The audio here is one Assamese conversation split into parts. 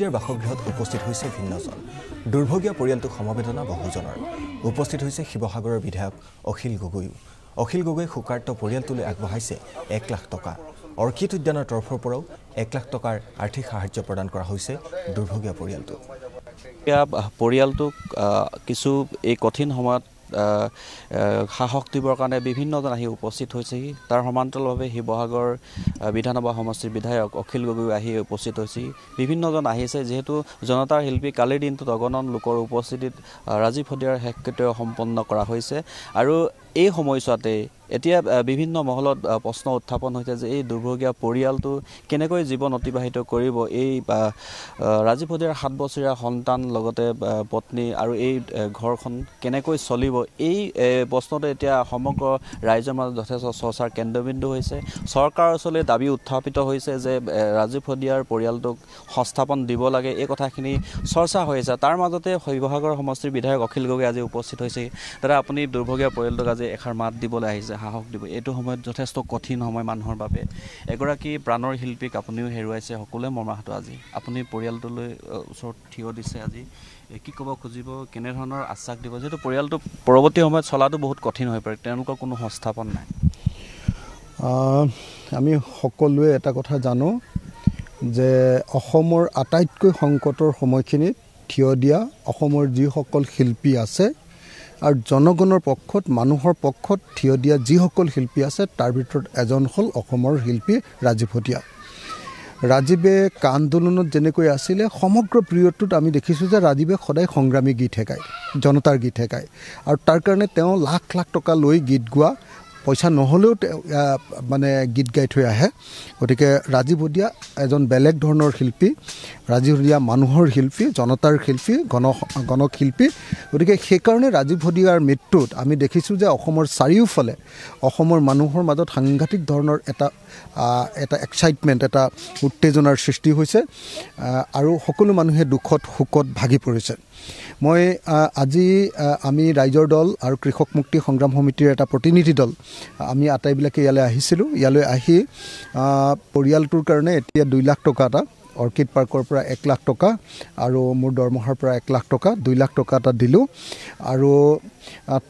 ৰাজিপদিয়াৰ বাসগৃহত উপস্থিত হৈছে ভিন্নজন দুৰ্ভগীয়া পৰিয়ালটোক সমবেদনা বহুজনৰ উপস্থিত হৈছে শিৱসাগৰৰ বিধায়ক অখিল গগৈও অখিল গগৈ শোকাৰ্ত পৰিয়ালটোলৈ আগবঢ়াইছে 1 লাখ টকা অৰ্কিড উদ্যানৰ তৰফৰ পৰাও 1 লাখ টকাৰ আৰ্থিক সাহায্য প্ৰদান কৰা হৈছে দুৰ্ভগীয়া পৰিয়ালটোক পৰিয়ালটোক কিছু এই কঠিন সময়ত সাহস দিবৰ কাৰণে বিভিন্নজন আহি উপস্থিত হৈছেহি তাৰ সমান্তৰালভাৱে শিৱসাগৰ বিধানসভা সমষ্টিৰ বিধায়ক অখিল গগৈ আহি উপস্থিত হৈছেহি বিভিন্নজন আহিছে যেহেতু জনতাৰ শিল্পী কালিৰ দিনটোত অগণন লোকৰ উপস্থিতিত ৰাজিপদিয়াৰ শেষকৃত্য সম্পন্ন কৰা হৈছে আৰু এই সময়ছোৱাতে এতিয়া বিভিন্ন মহলত প্ৰশ্ন উত্থাপন হৈছে যে এই দুৰ্ভগীয়া পৰিয়ালটো কেনেকৈ জীৱন অতিবাহিত কৰিব এই ৰাজিপদিয়াৰ 7 বছৰীয়া সন্তান লগতে পত্নী আৰু এই ঘৰখন কেনেকৈ চলিব এই প্ৰশ্নটো এতিয়া সমগ্ৰ ৰাইজৰ মাজত যথেষ্ট চৰ্চাৰ কেন্দ্ৰবিন্দু হৈছে চৰকাৰৰ ওচৰলৈ দাবী উত্থাপিত হৈছে যে ৰাজিপদিয়াৰ পৰিয়ালটোক সংস্থাপন দিব লাগে এই কথাখিনি চৰ্চা হৈ আছে তাৰ মাজতে শিৱসাগৰ সমষ্টিৰ বিধায়ক অখিল গগৈ আজি উপস্থিত হৈছে দাদা আপুনি দুৰ্ভগীয়া পৰিয়ালটোক আজি এষাৰ মাত দিবলৈ আহিছে সাহস দিব এইটো সময়ত যথেষ্ট কঠিন সময় মানুহৰ বাবে এগৰাকী প্ৰাণৰ শিল্পীক আপুনিও হেৰুৱাইছে সকলোৱে মৰ্মাহত আজি আপুনি পৰিয়ালটোলৈ ওচৰত থিয় দিছে আজি কি ক'ব খুজিব কেনে ধৰণৰ আশ্বাস দিব যেহেতু পৰিয়ালটো পৰৱৰ্তী সময়ত চলাটো বহুত কঠিন হৈ পৰে তেওঁলোকৰ কোনো সংস্থাপন নাই আমি সকলোৱে এটা কথা জানো যে অসমৰ আটাইতকৈ সংকটৰ সময়খিনিত থিয় দিয়া অসমৰ যিসকল শিল্পী আছে আৰু জনগণৰ পক্ষত মানুহৰ পক্ষত থিয় দিয়া যিসকল শিল্পী আছে তাৰ ভিতৰত এজন হ'ল অসমৰ শিল্পী ৰাজিপদিয়া ৰাজীৱে আন্দোলনত যেনেকৈ আছিলে সমগ্ৰ পিৰিয়ডটোত আমি দেখিছোঁ যে ৰাজীৱে সদায় সংগ্ৰামী গীতহে গায় জনতাৰ গীতহে গায় আৰু তাৰ কাৰণে তেওঁ লাখ লাখ টকা লৈ গীত গোৱা পইচা নহ'লেও মানে গীত গাই থৈ আহে গতিকে ৰাজিপদিয়া এজন বেলেগ ধৰণৰ শিল্পী ৰাজিপদিয়া মানুহৰ শিল্পী জনতাৰ শিল্পী গণশিল্পী গতিকে সেইকাৰণে ৰাজিপদিয়াৰ মৃত্যুত আমি দেখিছোঁ যে অসমৰ চাৰিওফালে অসমৰ মানুহৰ মাজত সাংঘাতিক ধৰণৰ এটা এক্সাইটমেণ্ট এটা উত্তেজনাৰ সৃষ্টি হৈছে আৰু সকলো মানুহে দুখত শোকত ভাগি পৰিছে মই আজি আমি ৰাইজৰ দল আৰু কৃষক মুক্তি সংগ্ৰাম সমিতিৰ এটা প্ৰতিনিধি দল আমি আটাইবিলাকে ইয়ালৈ আহি পৰিয়ালটোৰ কাৰণে এতিয়া 2 লাখ টকা এটা অৰ্কিড পাৰ্কৰ পৰা 1 লাখ টকা আৰু মোৰ দৰমহাৰ পৰা 1 লাখ টকা 2 লাখ টকা এটা দিলোঁ আৰু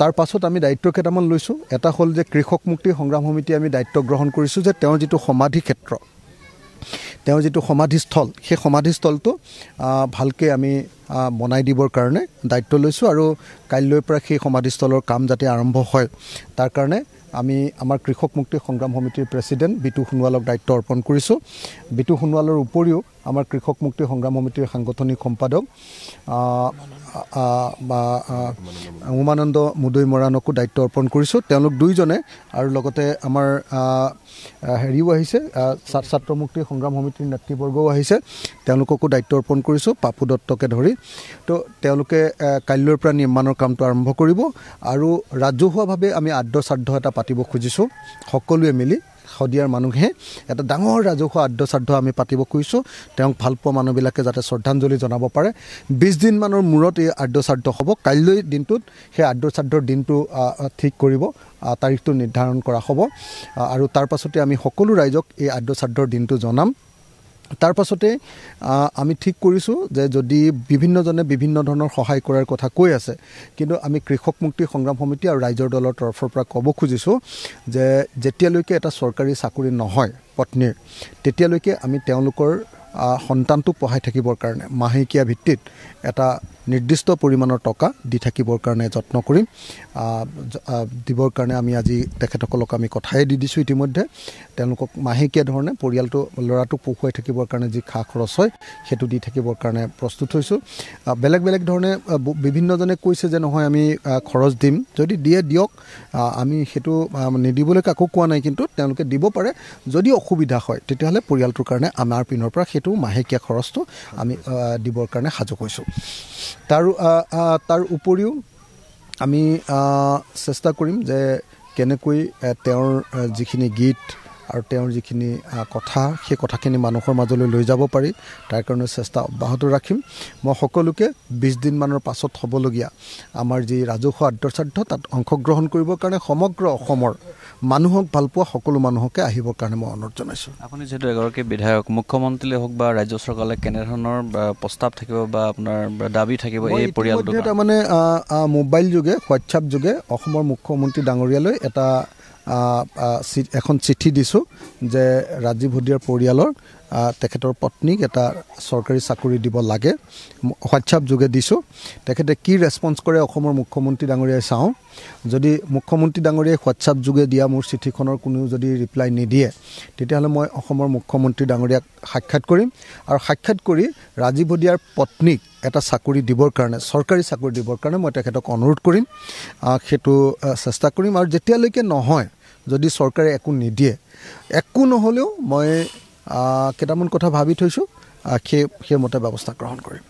তাৰ পাছত আমি দায়িত্ব কেইটামান লৈছোঁ এটা হ'ল যে কৃষক মুক্তি সংগ্ৰাম সমিতি আমি দায়িত্ব গ্ৰহণ কৰিছোঁ যে তেওঁৰ যিটো সমাধি ক্ষেত্ৰ তেওঁৰ যিটো সমাধিস্থল সেই সমাধিস্থলটো ভালকৈ আমি বনাই দিবৰ কাৰণে দায়িত্ব লৈছোঁ আৰু কাইলৈৰ পৰা সেই সমাধিস্থলৰ কাম যাতে আৰম্ভ হয় তাৰ কাৰণে আমি আমাৰ কৃষক মুক্তি সংগ্ৰাম সমিতিৰ প্ৰেছিডেণ্ট বিতু সোণোৱালক দায়িত্ব অৰ্পণ কৰিছোঁ বিতু সোণোৱালৰ উপৰিও আমাৰ কৃষক মুক্তি সংগ্ৰাম সমিতিৰ সাংগঠনিক সম্পাদক উমানন্দ মুদৈ মৰাণকো দায়িত্ব অৰ্পণ কৰিছোঁ তেওঁলোক দুইজনে আৰু লগতে আমাৰ হেৰিও আহিছে ছাত্ৰ মুক্তি সংগ্ৰাম সমিতিৰ নেতৃবৰ্গও আহিছে তেওঁলোককো দায়িত্ব অৰ্পণ কৰিছোঁ পাপু দত্তকে ধৰি তো তেওঁলোকে কাইলৈৰ পৰা নিৰ্মাণৰ কামটো আৰম্ভ কৰিব আৰু ৰাজহুৱাভাৱে আমি আদ্য শ্ৰাদ্ধ এটা পাতিব খুজিছোঁ সকলোৱে মিলি শদিয়াৰ মানুহে এটা ডাঙৰ ৰাজহুৱা আদ্য শ্ৰাদ্ধ আমি পাতিব খুজিছোঁ তেওঁক ভালপোৱা মানুহবিলাকে যাতে শ্ৰদ্ধাঞ্জলি জনাব পাৰে 20 দিনমানৰ মূৰত এই আদ্য শ্ৰাদ্ধ হ'ব কাইলৈ দিনটোত সেই আদ্য শ্ৰাদ্ধৰ দিনটো ঠিক কৰিব তাৰিখটো নিৰ্ধাৰণ কৰা হ'ব আৰু তাৰ পাছতে আমি সকলো ৰাইজক এই আদ্য শ্ৰাদ্ধৰ দিনটো জনাম তাৰ পাছতে আমি ঠিক কৰিছোঁ যে যদি বিভিন্নজনে বিভিন্ন ধৰণৰ সহায় কৰাৰ কথা কৈ আছে কিন্তু আমি কৃষক মুক্তি সংগ্ৰাম সমিতি আৰু ৰাইজৰ দলৰ তৰফৰ পৰা ক'ব খুজিছোঁ যে যেতিয়ালৈকে এটা চৰকাৰী চাকৰি নহয় পত্নীৰ তেতিয়ালৈকে আমি তেওঁলোকৰ সন্তানটোক পঢ়াই থাকিবৰ কাৰণে মাহেকীয়া ভিত্তিত এটা নিৰ্দিষ্ট পৰিমাণৰ টকা দি থাকিবৰ কাৰণে যত্ন কৰিম দিবৰ কাৰণে আমি আজি তেখেতসকলক আমি কথাই দি দিছোঁ ইতিমধ্যে তেওঁলোকক মাহেকীয়া ধৰণে পৰিয়ালটো ল'ৰাটোক পঢ়ুৱাই থাকিবৰ কাৰণে যি খা খৰচ হয় সেইটো দি থাকিবৰ কাৰণে প্ৰস্তুত হৈছোঁ বেলেগ বেলেগ ধৰণে বিভিন্নজনে কৈছে যে নহয় আমি খৰচ দিম যদি দিয়ে দিয়ক আমি সেইটো নিদিবলৈ কাকো কোৱা নাই কিন্তু তেওঁলোকে দিব পাৰে যদি অসুবিধা হয় তেতিয়াহ'লে পৰিয়ালটোৰ কাৰণে আমাৰ পিনৰ পৰা সেইটো মাহেকীয়া খৰচটো আমি দিবৰ কাৰণে সাজু হৈছোঁ তাৰ উপৰিও আমি চেষ্টা কৰিম যে কেনেকৈ তেওঁৰ যিখিনি গীত আৰু তেওঁৰ যিখিনি কথা সেই কথাখিনি মানুহৰ মাজলৈ লৈ যাব পাৰি তাৰ কাৰণে চেষ্টা অব্যাহত ৰাখিম মই সকলোকে 20 দিনমানৰ পাছত হ'বলগীয়া আমাৰ যি ৰাজহুৱা আন্তঃশ্ৰাদ্ধ তাত অংশগ্ৰহণ কৰিবৰ কাৰণে সমগ্ৰ অসমৰ মানুহক ভালপোৱা সকলো মানুহকে আহিবৰ কাৰণে মই অনুৰোধ জনাইছোঁ আপুনি যেহেতু এগৰাকী বিধায়ক মুখ্যমন্ত্ৰীলে হওক বা ৰাজ্য চৰকাৰে কেনেধৰণৰ প্ৰস্তাৱ থাকিব বা আপোনাৰ দাবী থাকিব এই পৰিয়ালটো তাৰমানে মোবাইল যোগে হোৱাটছআপ যোগে অসমৰ মুখ্যমন্ত্ৰী ডাঙৰীয়ালৈ এখন চিঠি দিছোঁ যে ৰাজীৱ ভদিয়াৰ পৰিয়ালৰ তেখেতৰ পত্নীক এটা চৰকাৰী চাকৰি দিব লাগে হোৱাটছআপ যোগে দিছোঁ তেখেতে কি ৰেছপন্স কৰে অসমৰ মুখ্যমন্ত্ৰী ডাঙৰীয়াই চাওঁ যদি মুখ্যমন্ত্ৰী ডাঙৰীয়াই হোৱাটছআপ যোগে দিয়া মোৰ চিঠিখনৰ কোনো যদি ৰিপ্লাই নিদিয়ে তেতিয়াহ'লে মই অসমৰ মুখ্যমন্ত্ৰী ডাঙৰীয়াক সাক্ষাৎ কৰিম আৰু সাক্ষাৎ কৰি ৰাজীৱ ভদিয়াৰ পত্নীক এটা চাকৰি দিবৰ কাৰণে চৰকাৰী চাকৰি দিবৰ কাৰণে মই তেখেতক অনুৰোধ কৰিম সেইটো চেষ্টা কৰিম আৰু যেতিয়ালৈকে নহয় যদি চৰকাৰে একো নিদিয়ে একো নহ'লেও মই কেইটামান কথা ভাবি থৈছোঁ সেইমতে ব্যৱস্থা গ্ৰহণ কৰিম